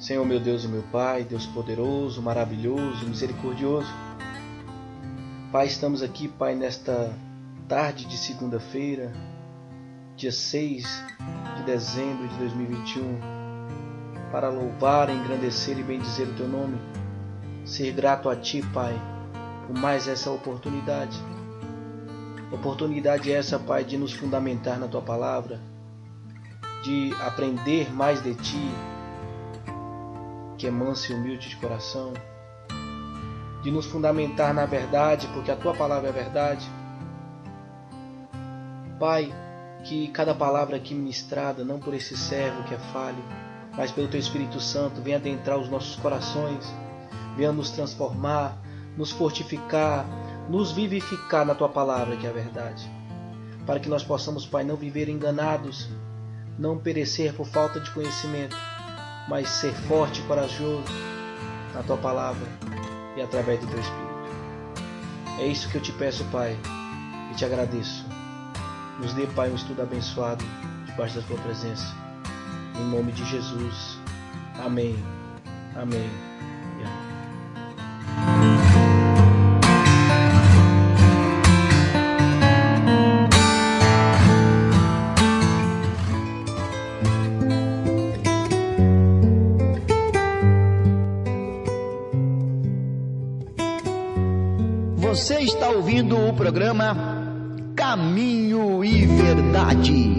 Senhor meu Deus e meu Pai, Deus poderoso, maravilhoso, misericordioso. Pai, estamos aqui, Pai, nesta tarde de segunda-feira, dia 6 de dezembro de 2021, para louvar, engrandecer e bendizer o Teu nome, ser grato a Ti, Pai, por mais essa oportunidade. Oportunidade essa, Pai, de nos fundamentar na Tua Palavra, de aprender mais de Ti, que é manso e humilde de coração, de nos fundamentar na verdade, porque a Tua Palavra é a verdade. Pai, que cada palavra aqui ministrada, não por esse servo que é falho, mas pelo Teu Espírito Santo, venha adentrar os nossos corações, venha nos transformar, nos fortificar, nos vivificar na Tua Palavra, que é a verdade. Para que nós possamos, Pai, não viver enganados, não perecer por falta de conhecimento, mas ser forte e corajoso na Tua Palavra e através do Teu Espírito. É isso que eu te peço, Pai, e te agradeço. Nos dê, Pai, um estudo abençoado debaixo da Tua presença. Em nome de Jesus. Amém. Amém. E amém. Você está ouvindo o programa Caminho e Verdade.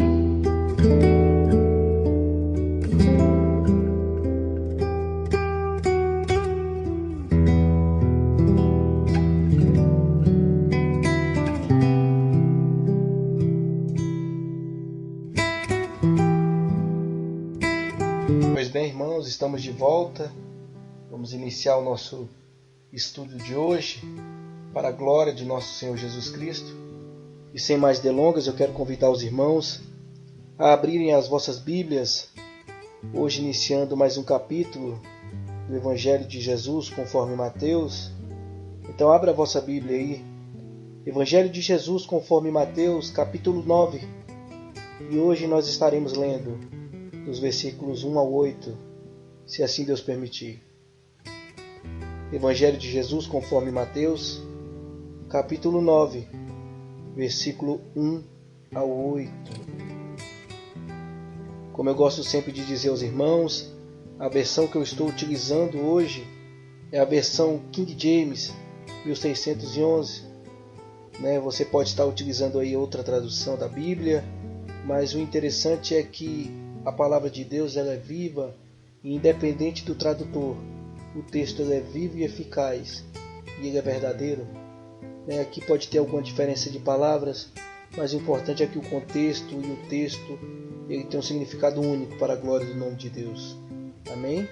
Pois bem, irmãos, estamos de volta. Vamos iniciar o nosso estudo de hoje, para a glória de nosso Senhor Jesus Cristo. E sem mais delongas, eu quero convidar os irmãos a abrirem as vossas Bíblias, hoje iniciando mais um capítulo do Evangelho de Jesus, conforme Mateus. Então abra a vossa Bíblia aí, Evangelho de Jesus, conforme Mateus, capítulo 9. E hoje nós estaremos lendo dos versículos 1 ao 8, se assim Deus permitir. Evangelho de Jesus, conforme Mateus, capítulo 9, versículo 1 ao 8. Como eu gosto sempre de dizer aos irmãos, a versão que eu estou utilizando hoje é a versão King James 1611. Você pode estar utilizando aí outra tradução da Bíblia, mas o interessante é que a palavra de Deus ela é viva e independente do tradutor, o texto ele é vivo e eficaz e ele é verdadeiro. Aqui pode ter alguma diferença de palavras, mas o importante é que o contexto e o texto ele tem um significado único para a glória do nome de Deus. Amém?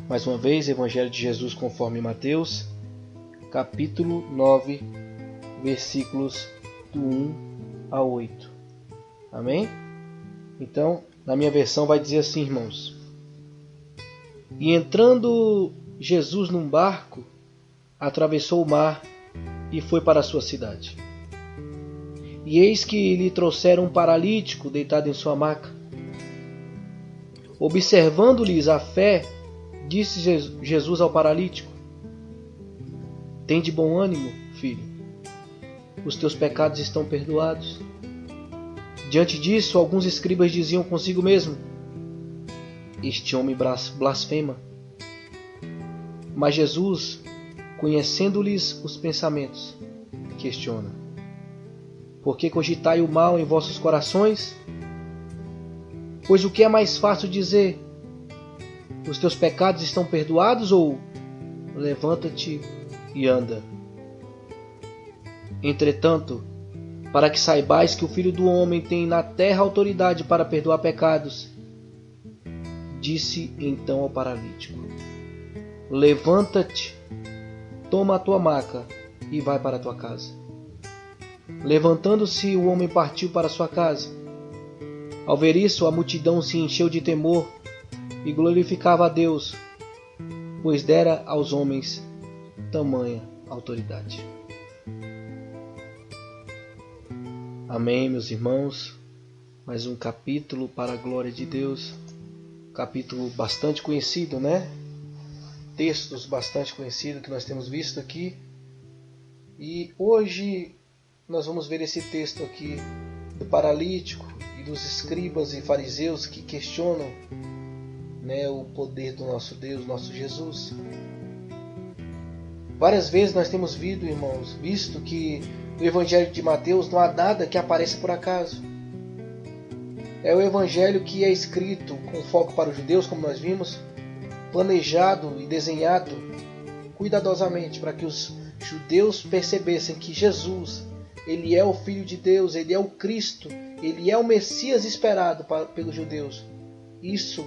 Mais uma vez, Evangelho de Jesus conforme Mateus, capítulo 9, versículos do 1 a 8. Amém? Então, na minha versão vai dizer assim, irmãos. E entrando Jesus num barco, atravessou o mar e foi para a sua cidade. E eis que lhe trouxeram um paralítico deitado em sua maca. Observando-lhes a fé, disse Jesus ao paralítico: Tende bom ânimo, filho, os teus pecados estão perdoados. Diante disso, alguns escribas diziam consigo mesmo: Este homem blasfema. Mas Jesus, conhecendo-lhes os pensamentos, questiona: Por que cogitai o mal em vossos corações? Pois o que é mais fácil dizer: Os teus pecados estão perdoados, ou levanta-te e anda? Entretanto, para que saibais que o Filho do Homem tem na terra autoridade para perdoar pecados, disse então ao paralítico: Levanta-te, toma a tua maca e vai para a tua casa. Levantando-se, o homem partiu para sua casa. Ao ver isso, a multidão se encheu de temor e glorificava a Deus, pois dera aos homens tamanha autoridade. Amém, meus irmãos. Mais um capítulo para a glória de Deus. Capítulo bastante conhecido, né? Textos bastante conhecidos que nós temos visto aqui. E hoje nós vamos ver esse texto aqui do paralítico e dos escribas e fariseus que questionam, né, o poder do nosso Deus, nosso Jesus. Várias vezes nós temos visto que no Evangelho de Mateus não há nada que apareça por acaso. É o Evangelho que é escrito com foco para os judeus, como nós vimos, planejado e desenhado cuidadosamente para que os judeus percebessem que Jesus, ele é o Filho de Deus, ele é o Cristo, ele é o Messias esperado pelos judeus. Isso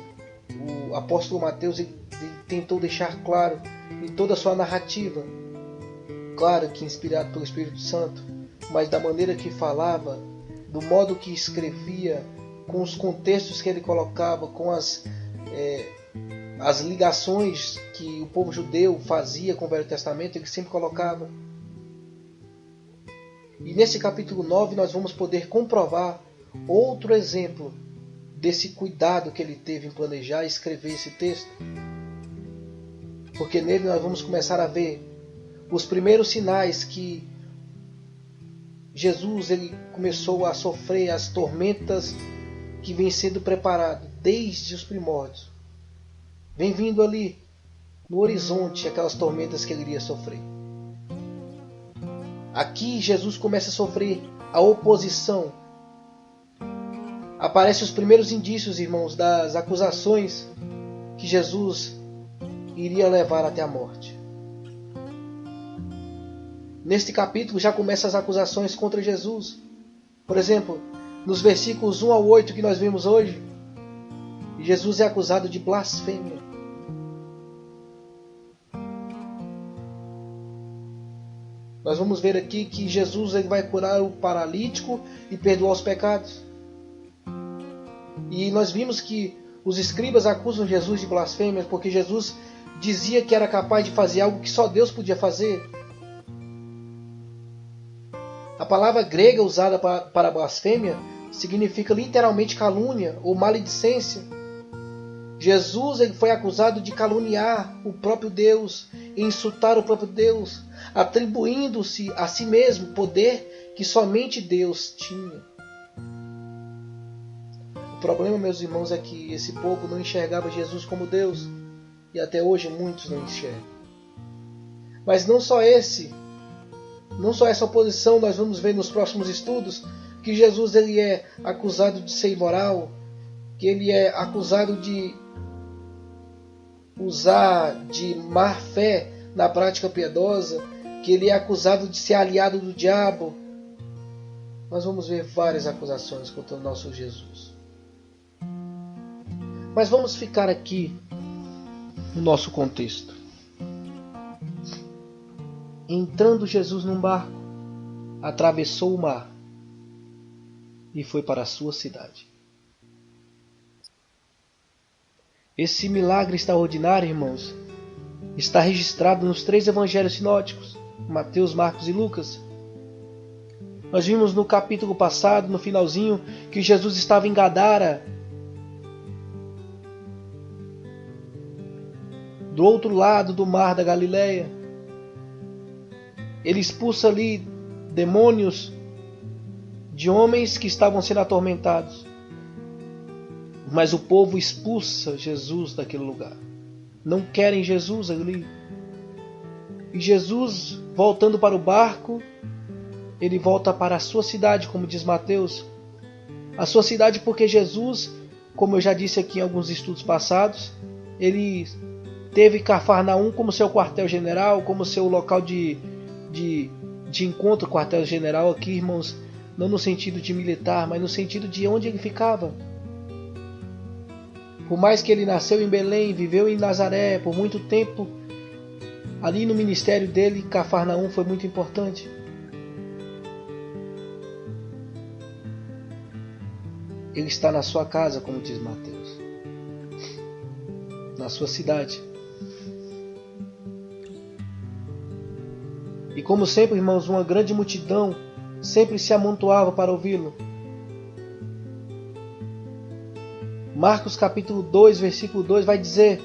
o apóstolo Mateus ele tentou deixar claro em toda a sua narrativa. Claro que inspirado pelo Espírito Santo, mas da maneira que falava, do modo que escrevia, com os contextos que ele colocava, com as ligações que o povo judeu fazia com o Velho Testamento, ele sempre colocava. E nesse capítulo 9 nós vamos poder comprovar outro exemplo desse cuidado que ele teve em planejar e escrever esse texto. Porque nele nós vamos começar a ver os primeiros sinais que Jesus ele começou a sofrer as tormentas que vem sendo preparado desde os primórdios. Vem vindo ali no horizonte aquelas tormentas que ele iria sofrer. Aqui Jesus começa a sofrer a oposição. Aparecem os primeiros indícios, irmãos, das acusações que Jesus iria levar até a morte. Neste capítulo já começam as acusações contra Jesus. Por exemplo, nos versículos 1 ao 8 que nós vimos hoje, Jesus é acusado de blasfêmia. Nós vamos ver aqui que Jesus ele vai curar o paralítico e perdoar os pecados. E nós vimos que os escribas acusam Jesus de blasfêmia porque Jesus dizia que era capaz de fazer algo que só Deus podia fazer. A palavra grega usada para blasfêmia significa literalmente calúnia ou maledicência. Jesus ele foi acusado de caluniar o próprio Deus, insultar o próprio Deus, atribuindo-se a si mesmo poder que somente Deus tinha. O problema, meus irmãos, é que esse povo não enxergava Jesus como Deus, e até hoje muitos não enxergam. Mas não só essa oposição nós vamos ver nos próximos estudos, que Jesus ele é acusado de ser imoral, que ele é acusado de usar de má fé na prática piedosa, que ele é acusado de ser aliado do diabo. Nós vamos ver várias acusações contra o nosso Jesus. Mas vamos ficar aqui no nosso contexto. Entrando Jesus num barco, atravessou o mar e foi para a sua cidade. Esse milagre extraordinário, irmãos, está registrado nos 3 evangelhos sinóticos, Mateus, Marcos e Lucas. Nós vimos no capítulo passado, no finalzinho, que Jesus estava em Gadara, do outro lado do mar da Galileia. Ele expulsa ali demônios de homens que estavam sendo atormentados. Mas o povo expulsa Jesus daquele lugar. Não querem Jesus ali. E Jesus, voltando para o barco, ele volta para a sua cidade, como diz Mateus. A sua cidade porque Jesus, como eu já disse aqui em alguns estudos passados, ele teve Cafarnaum como seu quartel-general, como seu local de encontro, quartel-general aqui, irmãos, não no sentido de militar, mas no sentido de onde ele ficava. Por mais que ele nasceu em Belém, viveu em Nazaré por muito tempo, ali no ministério dele, Cafarnaum foi muito importante. Ele está na sua casa, como diz Mateus, na sua cidade. E como sempre, irmãos, uma grande multidão sempre se amontoava para ouvi-lo. Marcos capítulo 2, versículo 2 vai dizer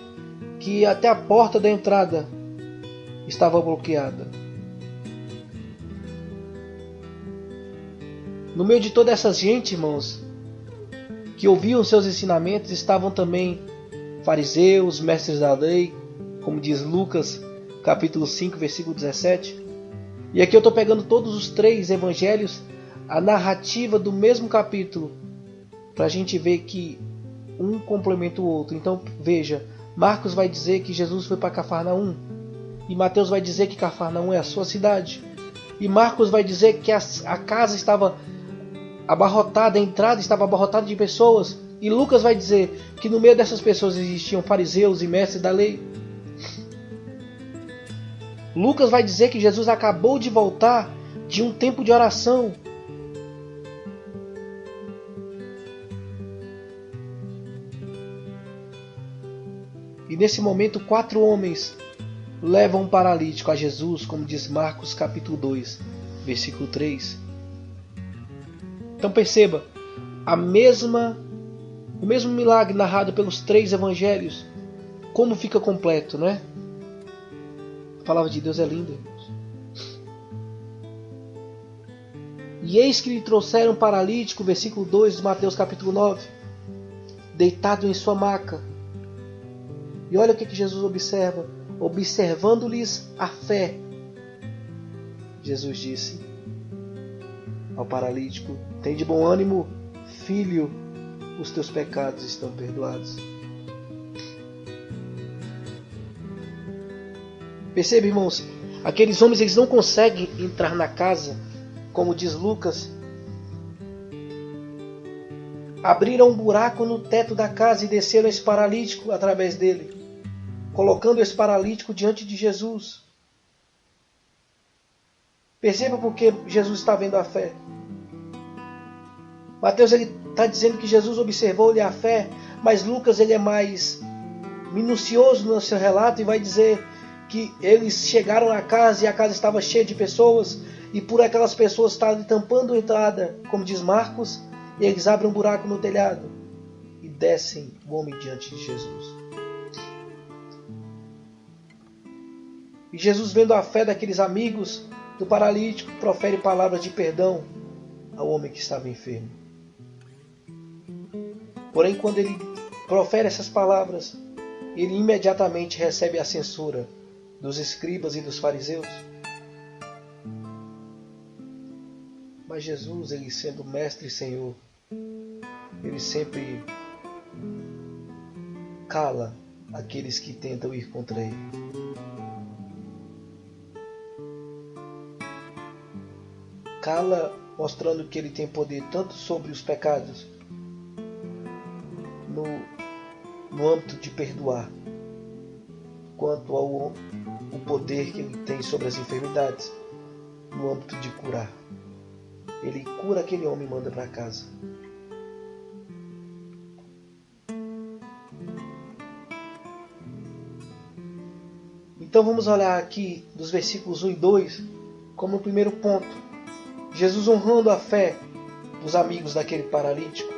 que até a porta da entrada estava bloqueada. No meio de toda essa gente, irmãos, que ouviam seus ensinamentos, estavam também fariseus, mestres da lei, como diz Lucas capítulo 5, versículo 17. E aqui eu estou pegando todos os 3 evangelhos, a narrativa do mesmo capítulo, para a gente ver que um complementa o outro. Então veja, Marcos vai dizer que Jesus foi para Cafarnaum, e Mateus vai dizer que Cafarnaum é a sua cidade, e Marcos vai dizer que a casa estava abarrotada, a entrada estava abarrotada de pessoas, e Lucas vai dizer que no meio dessas pessoas existiam fariseus e mestres da lei. Lucas vai dizer que Jesus acabou de voltar de um tempo de oração. E nesse momento 4 homens levam um paralítico a Jesus, como diz Marcos capítulo 2, versículo 3. Então perceba, o mesmo milagre narrado pelos 3 evangelhos, como fica completo, né? A palavra de Deus é linda, irmãos. E eis que lhe trouxeram um paralítico, versículo 2 de Mateus capítulo 9, deitado em sua maca. E olha o que Jesus observa. Observando-lhes a fé, Jesus disse ao paralítico: tem de bom ânimo, filho, os teus pecados estão perdoados. Perceba, irmãos, aqueles homens eles não conseguem entrar na casa, como diz Lucas. Abriram um buraco no teto da casa e desceram esse paralítico através dele, colocando esse paralítico diante de Jesus. Perceba porque Jesus está vendo a fé. Mateus está dizendo que Jesus observou-lhe a fé, mas Lucas ele é mais minucioso no seu relato e vai dizer que eles chegaram à casa e a casa estava cheia de pessoas, e por aquelas pessoas estarem tampando a entrada, como diz Marcos, eles abrem um buraco no telhado e descem o homem diante de Jesus. E Jesus, vendo a fé daqueles amigos do paralítico, profere palavras de perdão ao homem que estava enfermo. Porém, quando ele profere essas palavras, ele imediatamente recebe a censura dos escribas e dos fariseus. Mas Jesus, ele sendo mestre e Senhor, ele sempre cala aqueles que tentam ir contra ele. Cala, mostrando que ele tem poder tanto sobre os pecados, no âmbito de perdoar, quanto ao o poder que ele tem sobre as enfermidades, no âmbito de curar. Ele cura aquele homem e manda para casa. Então vamos olhar aqui dos versículos 1 e 2 como o primeiro ponto. Jesus honrando a fé dos amigos daquele paralítico.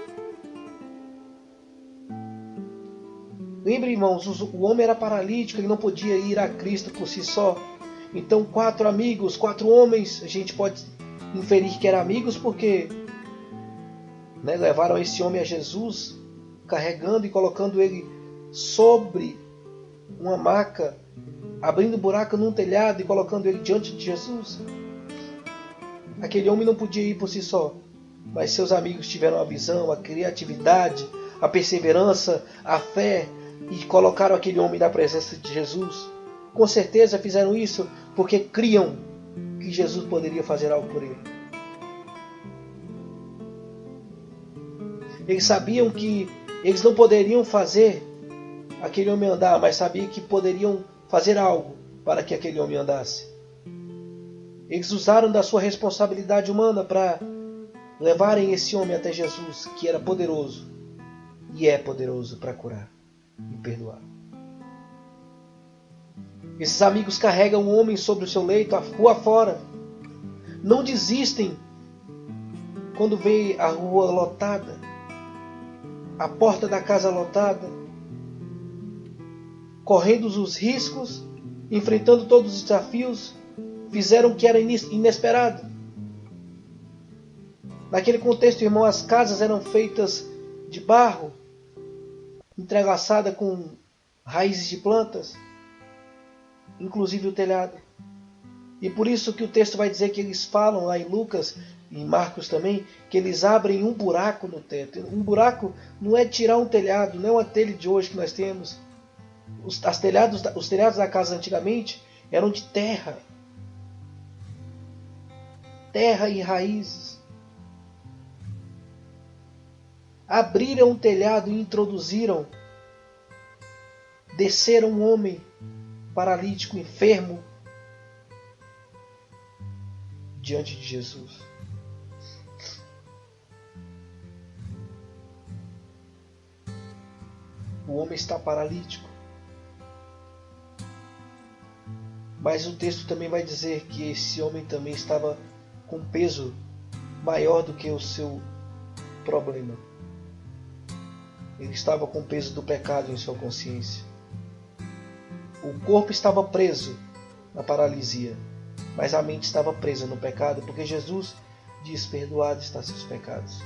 Lembre, irmãos, o homem era paralítico, ele não podia ir a Cristo por si só. Então 4 amigos, 4 homens, a gente pode inferir que eram amigos porque levaram esse homem a Jesus, carregando e colocando ele sobre uma maca, abrindo buraco num telhado e colocando ele diante de Jesus. Aquele homem não podia ir por si só, mas seus amigos tiveram a visão, a criatividade, a perseverança, a fé e colocaram aquele homem na presença de Jesus. Com certeza fizeram isso porque criam que Jesus poderia fazer algo por ele. Eles sabiam que eles não poderiam fazer aquele homem andar, mas sabiam que poderiam fazer algo para que aquele homem andasse. Eles usaram da sua responsabilidade humana para levarem esse homem até Jesus, que era poderoso e é poderoso para curar e perdoar. Esses amigos carregam o homem sobre o seu leito, a rua fora. Não desistem quando vê a rua lotada. a porta da casa lotada, correndo os riscos, enfrentando todos os desafios, fizeram o que era inesperado. Naquele contexto, irmão, as casas eram feitas de barro, entrelaçada com raízes de plantas, inclusive o telhado. E por isso que o texto vai dizer que eles falam lá em Lucas e em Marcos também, que eles abrem um buraco no teto. Um buraco não é tirar um telhado, não é uma telha de hoje que nós temos. Os telhados da casa antigamente eram de terra. Terra e raízes. Abriram um telhado e introduziram, desceram um homem paralítico, enfermo, diante de Jesus. O homem está paralítico. Mas o texto também vai dizer que esse homem também estava com peso maior do que o seu problema. Ele estava com o peso do pecado em sua consciência. O corpo estava preso na paralisia, mas a mente estava presa no pecado, porque Jesus diz: perdoados estão seus pecados.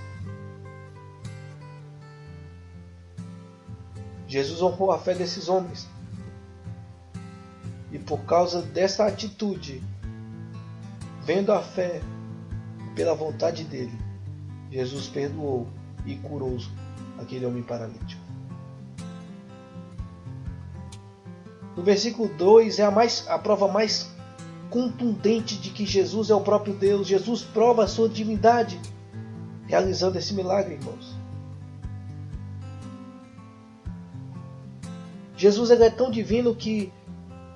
Jesus honrou a fé desses homens. E por causa dessa atitude, vendo a fé pela vontade dele, Jesus perdoou e curou aquele homem paralítico. No versículo 2 é a prova mais contundente de que Jesus é o próprio Deus. Jesus prova a sua divindade realizando esse milagre, irmãos. Jesus é tão divino que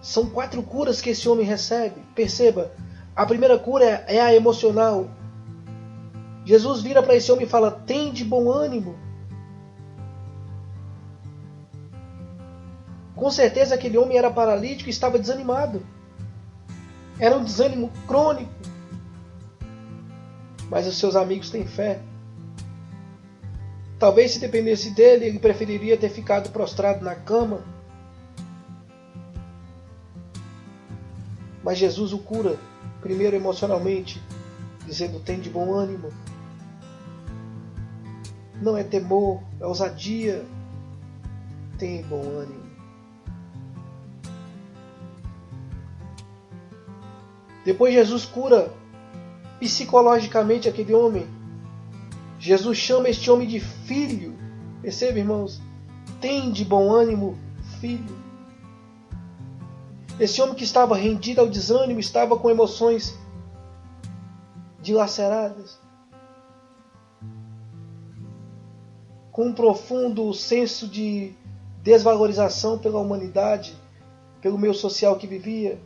são 4 curas que esse homem recebe. Perceba, a primeira cura é a emocional. Jesus vira para esse homem e fala: tem de bom ânimo. Com certeza aquele homem era paralítico e estava desanimado. Era um desânimo crônico. Mas os seus amigos têm fé. Talvez se dependesse dele, ele preferiria ter ficado prostrado na cama. Mas Jesus o cura, primeiro emocionalmente, dizendo: tem de bom ânimo. Não é temor, é ousadia. Tem bom ânimo. Depois Jesus cura psicologicamente aquele homem. Jesus chama este homem de filho. Perceba, irmãos? Tem de bom ânimo, filho. Esse homem que estava rendido ao desânimo, estava com emoções dilaceradas, com um profundo senso de desvalorização pela humanidade, pelo meio social que vivia.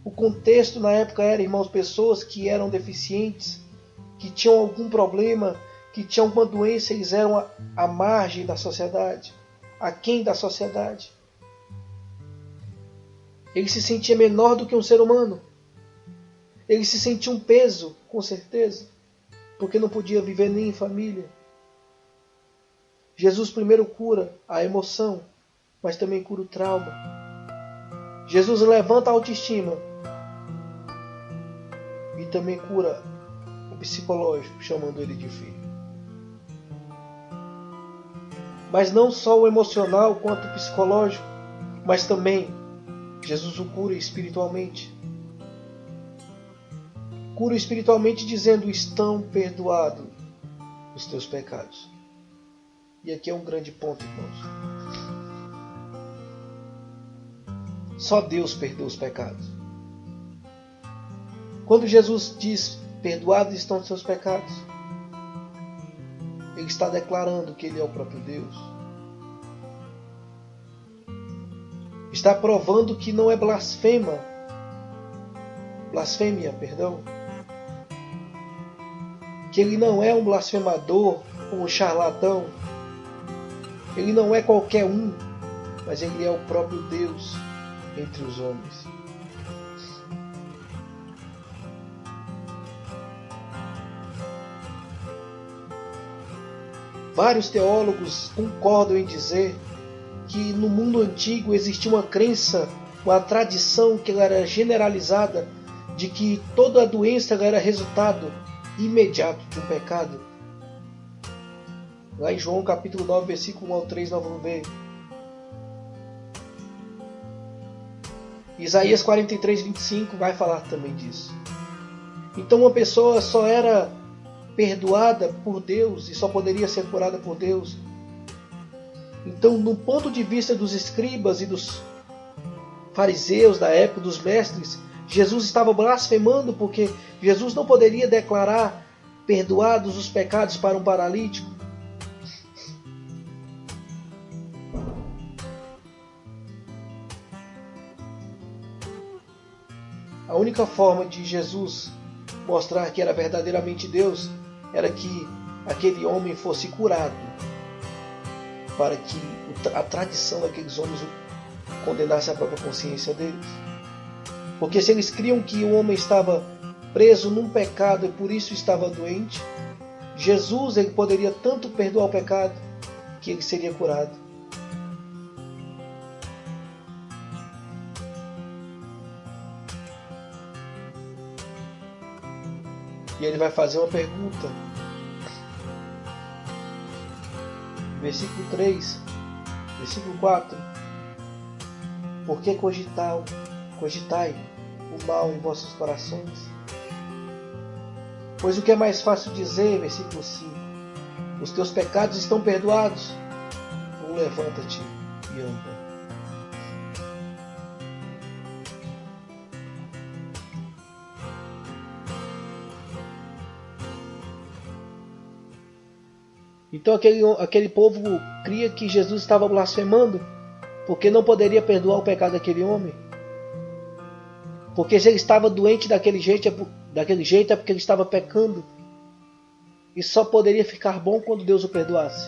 O contexto na época era, irmãos, pessoas que eram deficientes, que tinham algum problema, que tinham alguma doença, eles eram à margem da sociedade, aquém da sociedade. Ele se sentia menor do que um ser humano. Ele se sentia um peso, com certeza, porque não podia viver nem em família. Jesus primeiro cura a emoção, mas também cura o trauma. Jesus levanta a autoestima e também cura o psicológico, chamando ele de filho. Mas não só o emocional quanto o psicológico, mas também Jesus o cura espiritualmente. Cura espiritualmente dizendo: estão perdoados os teus pecados. E aqui é um grande ponto, irmãos. Só Deus perdoa os pecados. Quando Jesus diz: perdoados estão os seus pecados, Ele está declarando que Ele é o próprio Deus. Está provando que não é blasfêmia, que Ele não é um blasfemador ou um charlatão. Ele não é qualquer um, mas Ele é o próprio Deus entre os homens. Vários teólogos concordam em dizer que no mundo antigo existia uma crença, uma tradição que era generalizada de que toda doença era resultado imediato de um pecado. Lá em João capítulo 9, versículo 1 ao 3, nós vamos ver. Isaías 43, 25 vai falar também disso. Então uma pessoa só era perdoada por Deus e só poderia ser curada por Deus. Então, no ponto de vista dos escribas e dos fariseus da época, dos mestres, Jesus estava blasfemando porque Jesus não poderia declarar perdoados os pecados para um paralítico. A única forma de Jesus mostrar que era verdadeiramente Deus era que aquele homem fosse curado, para que a tradição daqueles homens condenasse a própria consciência deles. Porque se eles criam que o homem estava preso num pecado e por isso estava doente, Jesus ele poderia tanto perdoar o pecado que ele seria curado. E ele vai fazer uma pergunta. Versículo 3, versículo 4. Por que cogitai o mal em vossos corações? Pois o que é mais fácil dizer, versículo 5, os teus pecados estão perdoados, ou levanta-te e anda. Então aquele povo cria que Jesus estava blasfemando, porque não poderia perdoar o pecado daquele homem. Porque se ele estava doente daquele jeito é porque ele estava pecando. E só poderia ficar bom quando Deus o perdoasse.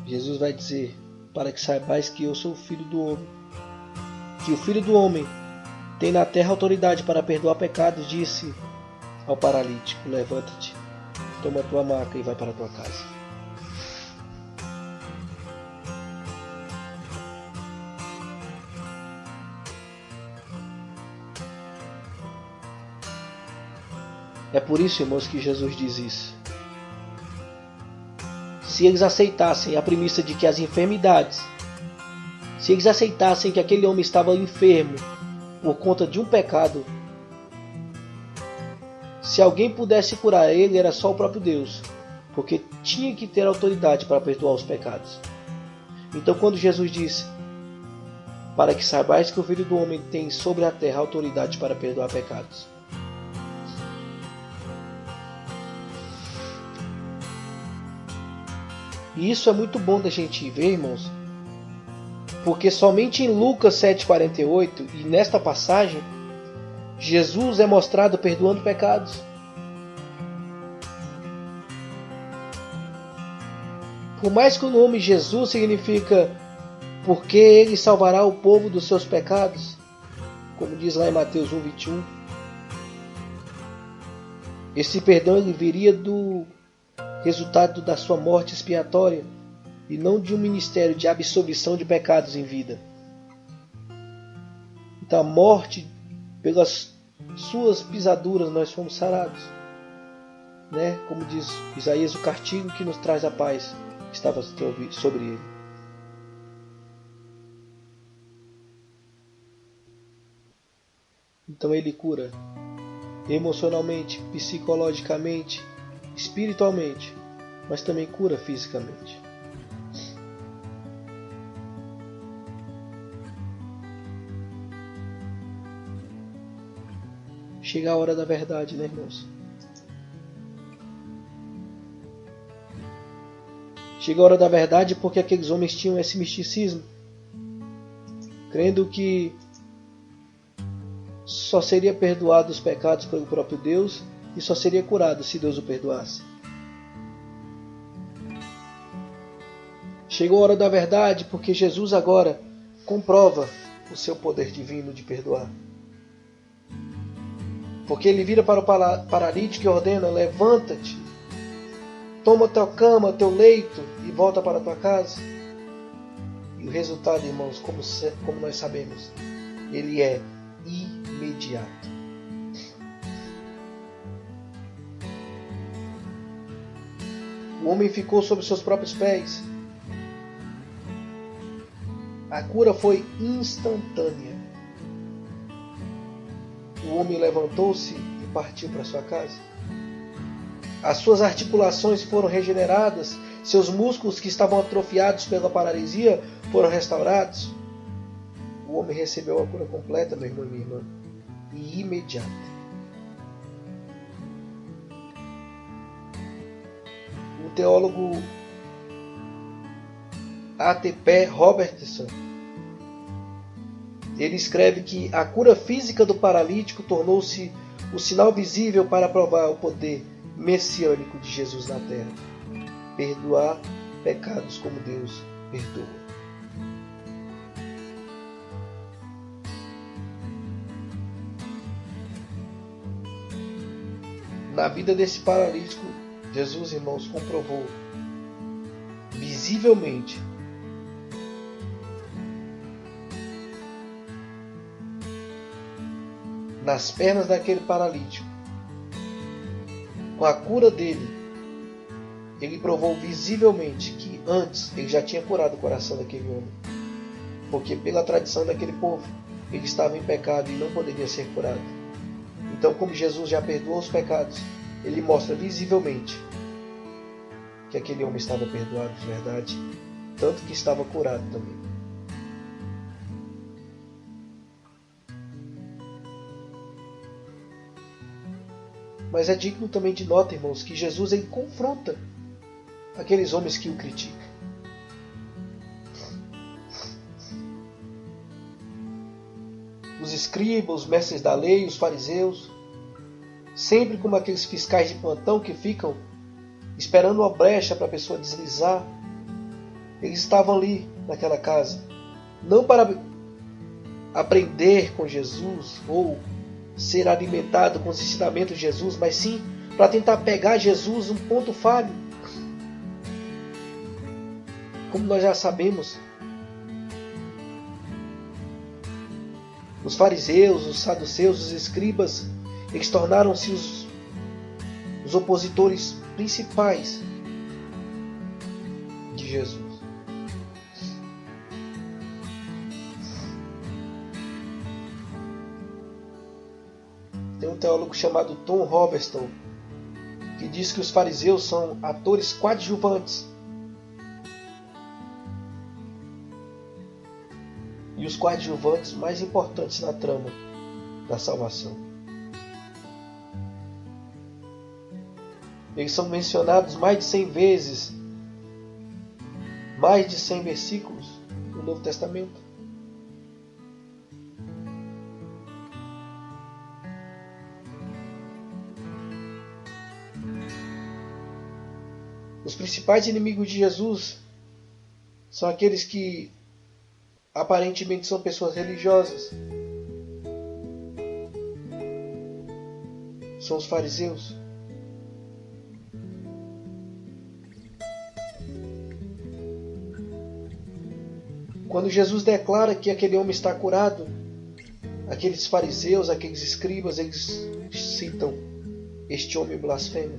Jesus vai dizer, para que saibais que eu sou o Filho do Homem. Que o Filho do Homem tem na terra autoridade para perdoar pecados, disse ao paralítico, levanta-te, toma a tua maca e vai para a tua casa. É por isso, irmãos, que Jesus diz isso. Se eles aceitassem a premissa de que as enfermidades, se eles aceitassem que aquele homem estava enfermo por conta de um pecado, se alguém pudesse curar ele, era só o próprio Deus, porque tinha que ter autoridade para perdoar os pecados. Então quando Jesus disse, para que saibais que o Filho do Homem tem sobre a terra autoridade para perdoar pecados, e isso é muito bom da gente ver, irmãos, porque somente em Lucas 7,48 e nesta passagem, Jesus é mostrado perdoando pecados. Por mais que o nome Jesus significa porque ele salvará o povo dos seus pecados, como diz lá em Mateus 1,21, esse perdão ele viria do resultado da sua morte expiatória e não de um ministério de absolvição de pecados em vida. Então a morte, pelas suas pisaduras nós fomos sarados, né? Como diz Isaías, o castigo que nos traz a paz estava sobre ele. Então ele cura emocionalmente, psicologicamente, espiritualmente, mas também cura fisicamente. Chega a hora da verdade, né, irmãos? Chega a hora da verdade porque aqueles homens tinham esse misticismo, crendo que só seria perdoado os pecados pelo próprio Deus e só seria curado se Deus o perdoasse. Chegou a hora da verdade porque Jesus agora comprova o seu poder divino de perdoar. Porque ele vira para o paralítico e ordena: levanta-te, toma tua cama, teu leito e volta para a tua casa. E o resultado, irmãos, como nós sabemos, ele é imediato. O homem ficou sobre seus próprios pés. A cura foi instantânea. O homem levantou-se e partiu para sua casa. As suas articulações foram regeneradas, seus músculos que estavam atrofiados pela paralisia foram restaurados. O homem recebeu a cura completa, meu irmão e minha irmã, e imediata. O teólogo A.T.P. Robertson, ele escreve que a cura física do paralítico tornou-se o sinal visível para provar o poder messiânico de Jesus na terra. Perdoar pecados como Deus perdoa. Na vida desse paralítico, Jesus, irmãos, comprovou visivelmente nas pernas daquele paralítico, com a cura dele, ele provou visivelmente que antes ele já tinha curado o coração daquele homem, porque pela tradição daquele povo ele estava em pecado e não poderia ser curado. Então, como Jesus já perdoou os pecados, ele mostra visivelmente que aquele homem estava perdoado de verdade, tanto que estava curado também. Mas é digno também de nota, irmãos, que Jesus ele confronta aqueles homens que o criticam. Os escribas, os mestres da lei, os fariseus, sempre como aqueles fiscais de plantão que ficam esperando uma brecha para a pessoa deslizar, eles estavam ali naquela casa, não para aprender com Jesus ou ser alimentado com os ensinamentos de Jesus, mas sim para tentar pegar Jesus um ponto falho. Como nós já sabemos, os fariseus, os saduceus, os escribas, eles tornaram-se os opositores principais de Jesus. Tem um teólogo chamado Tom Robertson que diz que os fariseus são atores coadjuvantes e os coadjuvantes mais importantes na trama da salvação. Eles são mencionados mais de 100 vezes, mais de 100 versículos no Novo Testamento. Os principais inimigos de Jesus são aqueles que aparentemente são pessoas religiosas. São os fariseus. Quando Jesus declara que aquele homem está curado, aqueles fariseus, aqueles escribas, eles citam: este homem blasfema.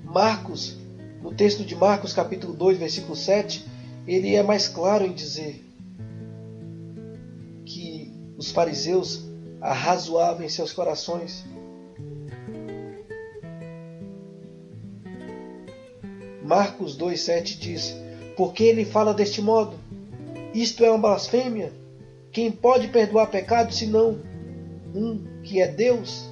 Marcos, no texto de Marcos capítulo 2, versículo 7, ele é mais claro em dizer que os fariseus arrazoavam em seus corações. Marcos 2,7 diz: porque ele fala deste modo? Isto é uma blasfêmia. Quem pode perdoar pecados senão um que é Deus?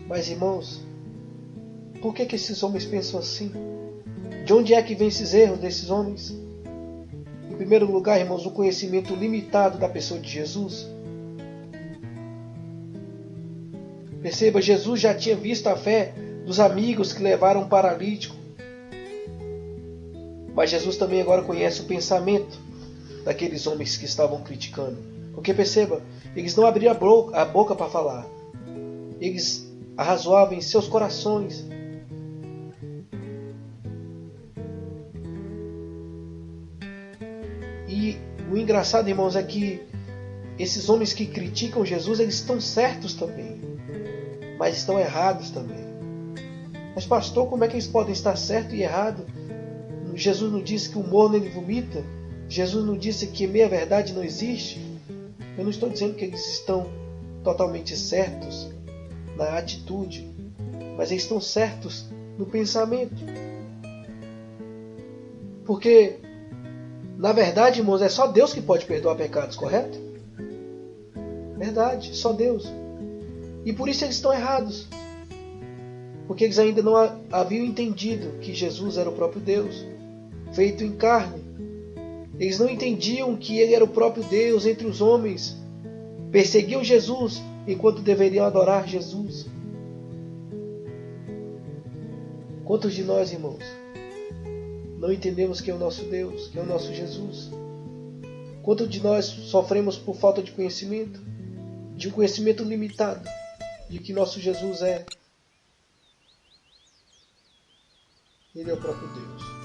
Mas, irmãos, por que esses homens pensam assim? De onde é que vem esses erros desses homens? Em primeiro lugar, irmãos, o conhecimento limitado da pessoa de Jesus. Perceba, Jesus já tinha visto a fé dos amigos que levaram um paralítico. Mas Jesus também agora conhece o pensamento daqueles homens que estavam criticando. Porque perceba, eles não abriam a boca para falar. Eles arrazoavam em seus corações. E o engraçado, irmãos, é que esses homens que criticam Jesus, eles estão certos também, mas estão errados também. Mas pastor, como é que eles podem estar certo e errado? Jesus não disse que o morno ele vomita? Jesus não disse que meia verdade não existe? Eu não estou dizendo que eles estão totalmente certos na atitude, mas eles estão certos no pensamento. Porque, na verdade, irmãos, é só Deus que pode perdoar pecados, correto? Verdade, só Deus. E por isso eles estão errados. Porque eles ainda não haviam entendido que Jesus era o próprio Deus, feito em carne. Eles não entendiam que Ele era o próprio Deus entre os homens. Perseguiam Jesus enquanto deveriam adorar Jesus. Quantos de nós, irmãos, não entendemos quem é o nosso Deus, quem é o nosso Jesus? Quantos de nós sofremos por falta de conhecimento? De um conhecimento limitado de que nosso Jesus é. Ele é o próprio Deus.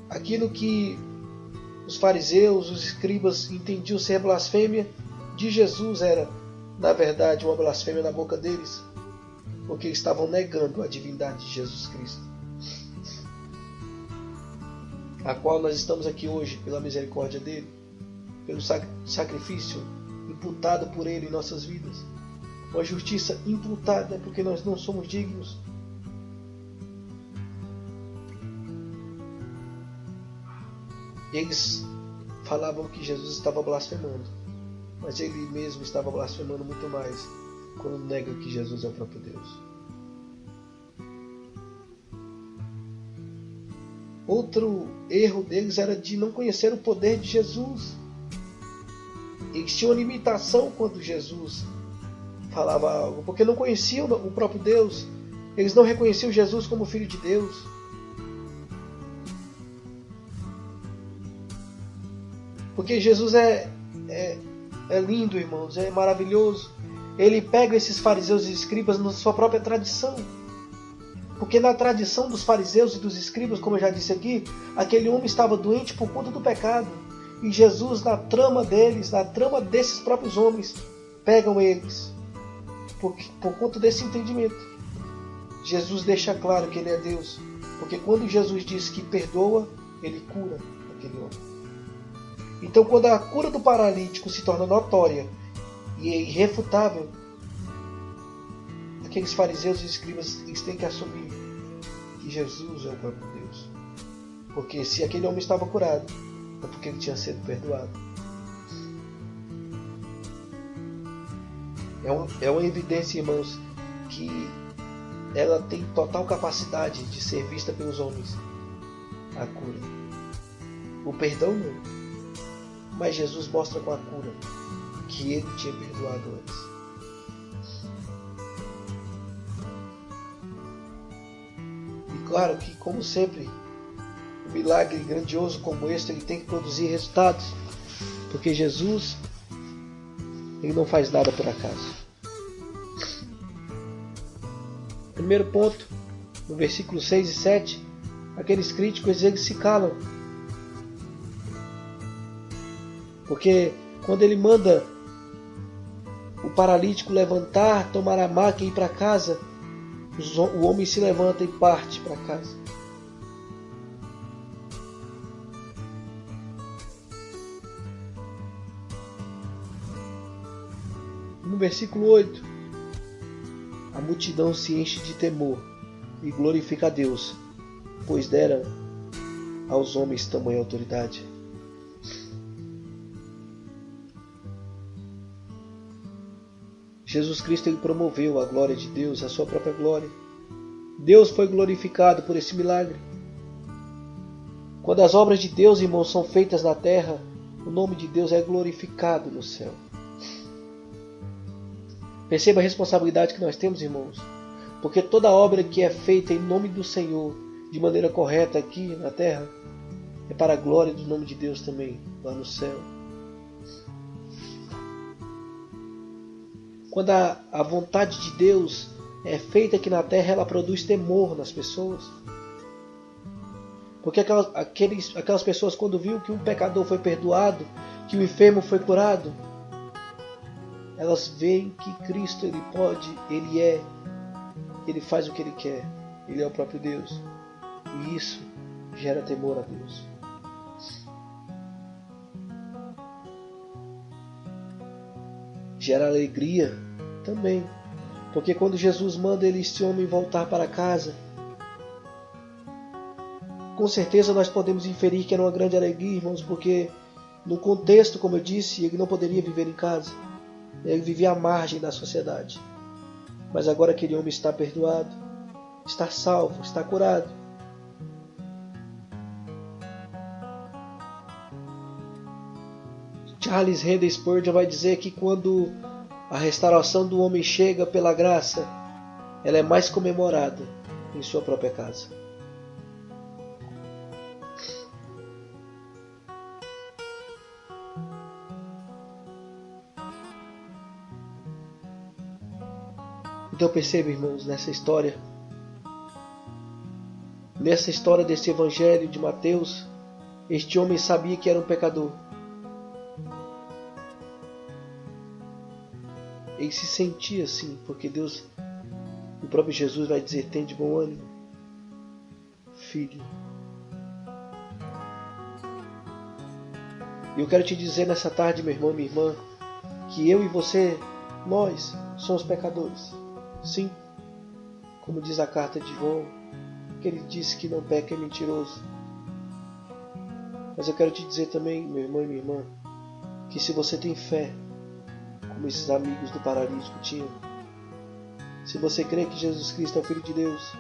Aquilo que os fariseus, os escribas entendiam ser blasfêmia, de Jesus era, na verdade, uma blasfêmia na boca deles, porque eles estavam negando a divindade de Jesus Cristo, a qual nós estamos aqui hoje pela misericórdia dele, pelo sacrifício imputado por ele em nossas vidas, uma justiça imputada porque nós não somos dignos. Eles falavam que Jesus estava blasfemando, mas ele mesmo estava blasfemando muito mais quando nega que Jesus é o próprio Deus. Outro erro deles era de não conhecer o poder de Jesus. Eles tinham limitação quando Jesus falava algo, porque não conheciam o próprio Deus. Eles não reconheciam Jesus como Filho de Deus. Porque Jesus é lindo, irmãos, é maravilhoso. Ele pega esses fariseus e escribas na sua própria tradição. Porque na tradição dos fariseus e dos escribas, como eu já disse aqui, aquele homem estava doente por conta do pecado. E Jesus, na trama deles, na trama desses próprios homens, pegam eles por conta desse entendimento. Jesus deixa claro que ele é Deus. Porque quando Jesus diz que perdoa, ele cura aquele homem. Então, quando a cura do paralítico se torna notória e é irrefutável, aqueles fariseus e escribas eles têm que assumir que Jesus é o próprio Deus. Porque se aquele homem estava curado, é porque ele tinha sido perdoado. É uma evidência, irmãos, que ela tem total capacidade de ser vista pelos homens. A cura. O perdão não. Mas Jesus mostra com a cura que ele tinha perdoado antes. E claro que, como sempre, um milagre grandioso como este ele tem que produzir resultados. Porque Jesus ele não faz nada por acaso. Primeiro ponto, no versículo 6 e 7, aqueles críticos eles se calam. Porque quando ele manda o paralítico levantar, tomar a maca e ir para casa, o homem se levanta e parte para casa. No versículo 8, a multidão se enche de temor e glorifica a Deus, pois dera aos homens tamanha autoridade. Jesus Cristo ele promoveu a glória de Deus, a sua própria glória. Deus foi glorificado por esse milagre. Quando as obras de Deus, irmãos, são feitas na terra, o nome de Deus é glorificado no céu. Perceba a responsabilidade que nós temos, irmãos. Porque toda obra que é feita em nome do Senhor, de maneira correta aqui na terra, é para a glória do nome de Deus também, lá no céu. Quando a vontade de Deus é feita aqui na terra, ela produz temor nas pessoas. Porque aquelas pessoas, quando viram que um pecador foi perdoado, que o enfermo foi curado, elas veem que Cristo, Ele pode, Ele faz o que Ele quer. Ele é o próprio Deus. E isso gera temor a Deus. Gera alegria também. Porque quando Jesus manda este homem voltar para casa, com certeza nós podemos inferir que era uma grande alegria, irmãos, porque no contexto, como eu disse, ele não poderia viver em casa. Ele vivia à margem da sociedade. Mas agora aquele homem está perdoado, está salvo, está curado. Charles Haddon Spurgeon vai dizer que quando a restauração do homem chega pela graça, ela é mais comemorada em sua própria casa. Então perceba, irmãos, nessa história desse evangelho de Mateus, este homem sabia que era um pecador. Ele se sentia assim, porque Deus, o próprio Jesus vai dizer: tem de bom ânimo, filho. E eu quero te dizer nessa tarde, meu irmão e minha irmã, que eu e você, nós somos pecadores. Sim, como diz a carta de João, que ele disse que não peca é mentiroso. Mas eu quero te dizer também, meu irmão e minha irmã, que se você tem fé, como esses amigos do paralítico tinham, se você crê que Jesus Cristo é o Filho de Deus,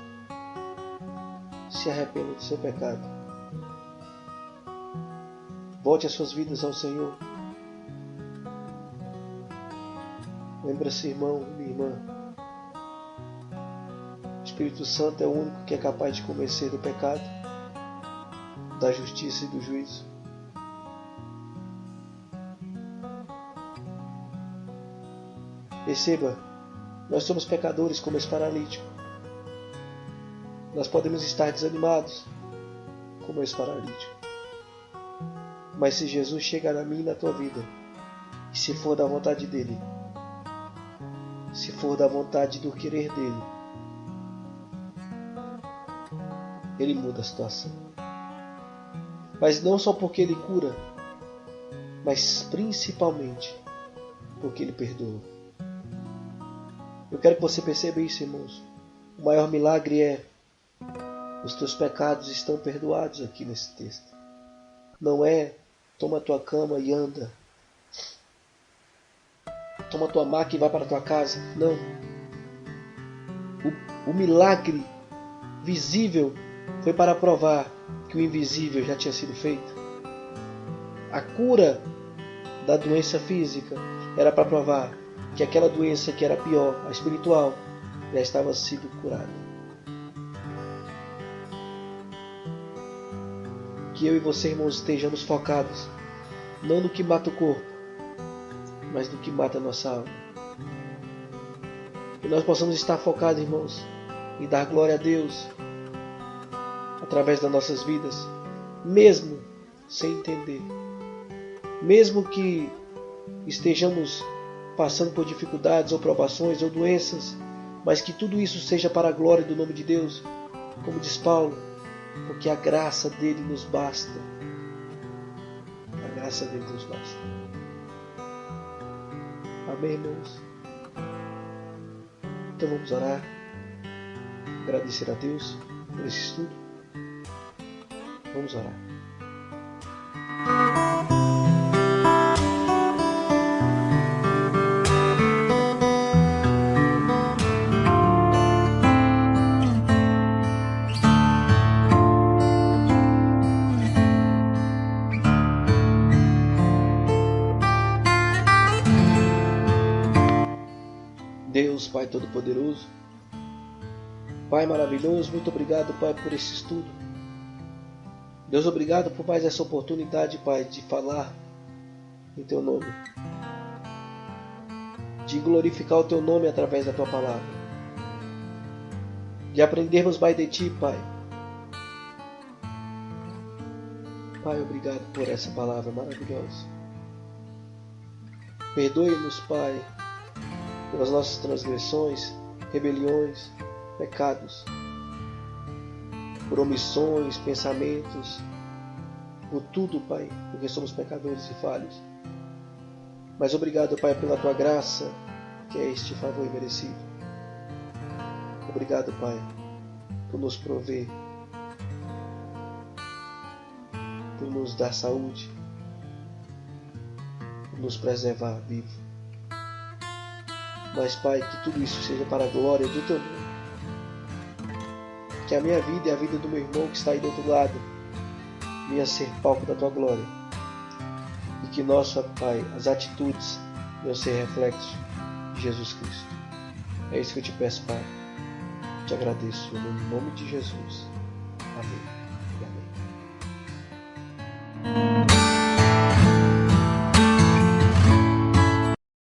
se arrependa do seu pecado. Volte as suas vidas ao Senhor. Lembra-se, irmão e minha irmã, o Espírito Santo é o único que é capaz de convencer do pecado, da justiça e do juízo. Perceba, nós somos pecadores como esse paralítico. Nós podemos estar desanimados como esse paralítico. Mas se Jesus chegar na minha e na tua vida, e se for da vontade dele, se for da vontade do querer dele, ele muda a situação. Mas não só porque ele cura, mas principalmente porque ele perdoa. Eu quero que você perceba isso, irmãos. O maior milagre é: os teus pecados estão perdoados aqui nesse texto. Não é toma a tua cama e anda, toma a tua maca e vai para a tua casa. Não. O milagre visível foi para provar que o invisível já tinha sido feito. A cura da doença física era para provar que aquela doença que era pior, a espiritual, já estava sendo curada. Que eu e você, irmãos, estejamos focados não no que mata o corpo, mas no que mata a nossa alma. Que nós possamos estar focados, irmãos, em dar glória a Deus através das nossas vidas, mesmo sem entender, mesmo que estejamos passando por dificuldades ou provações ou doenças, mas que tudo isso seja para a glória do nome de Deus, como diz Paulo, porque a graça dele nos basta. A graça dele nos basta. Amém, irmãos? Então vamos orar, agradecer a Deus por esse estudo. Vamos orar. Deus, Pai Todo-Poderoso, Pai maravilhoso, muito obrigado, Pai, por esse estudo. Deus, obrigado por mais essa oportunidade, Pai, de falar em Teu nome, de glorificar o Teu nome através da Tua palavra, de aprendermos mais de Ti, Pai. Pai, obrigado por essa palavra maravilhosa. Perdoe-nos, Pai, pelas nossas transgressões, rebeliões, pecados, por omissões, pensamentos, por tudo, Pai, porque somos pecadores e falhos. Mas obrigado, Pai, pela Tua graça, que é este favor imerecido. Obrigado, Pai, por nos prover, por nos dar saúde, por nos preservar vivo. Mas, Pai, que tudo isso seja para a glória do Teu nome. Que a minha vida e a vida do meu irmão que está aí do outro lado venha ser palco da Tua glória. E que nossa, Pai, as atitudes venham ser reflexos de Jesus Cristo. É isso que eu te peço, Pai. Te agradeço no nome de Jesus. Amém e amém.